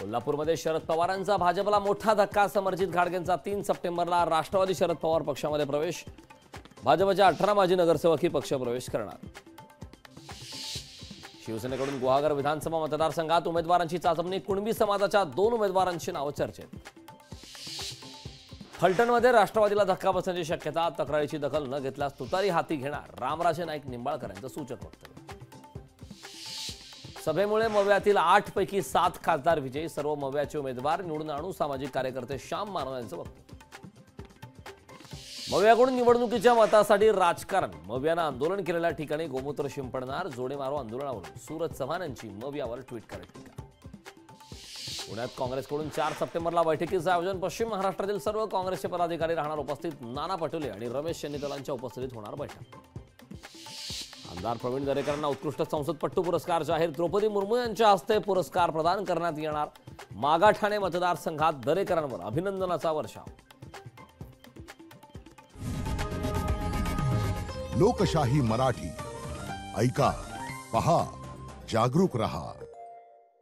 कोल्हापूरमध्ये शरद पवारांचा भाजपला मोठा धक्का। समर्जित घाडगेंचा 3 सप्टेंबरला राष्ट्रवादी शरद पवार पक्षामध्ये प्रवेश। भाजपच्या 18 माजी नगरसेवक पक्षप्रवेश करणार। शिवसेनेकडून गुहागर विधानसभा मतदारसंघात उमेदवारांची चाचपणी। कुणबी समाजाच्या 2 उमेदवारांची नावे चर्चेत। फलटणमध्ये राष्ट्रवादीला धक्का बसण्याची शक्यता। तक्रारीची दखल न घेतल्यास तुतारी हाती घेणार रामराजे नाईक निंबाळकरांचं सूचक वक्तव्य। सभेमुळे मव्यातील 8 पैकी 7 खासदार विजयी। सर्व मव्याचे उमेदवार निवडून आणू सामाजिक कार्यकर्ते श्याम मानव यांचं वक्तव्य। मव्याकडून निवडणुकीच्या मतासाठी राजकारण। मव्यानं आंदोलन केलेल्या ठिकाणी गोमूत्र शिंपडणार। जोडे मारो आंदोलनावरून सूरज चव्हाण यांची मव्यावर ट्विट करत टीका। पुण्यात काँग्रेसकडून 4 सप्टेंबरला बैठकीचं आयोजन। पश्चिम महाराष्ट्रातील सर्व काँग्रेसचे पदाधिकारी राहणार उपस्थित। नाना पटोले आणि रमेश चन्नीतलांच्या उपस्थितीत होणार बैठक। आमदार प्रवीण दरेकरांना उत्कृष्ट संसदपटू पुरस्कार जाहीर। द्रौपदी मुर्मू यांच्या हस्ते पुरस्कार प्रदान करण्यात येणार। मागाठाणे मतदारसंघात दरेकरांवर अभिनंदनाचा वर्षाव। लोकशाही मराठी ऐका, पहा, जागरूक रहा।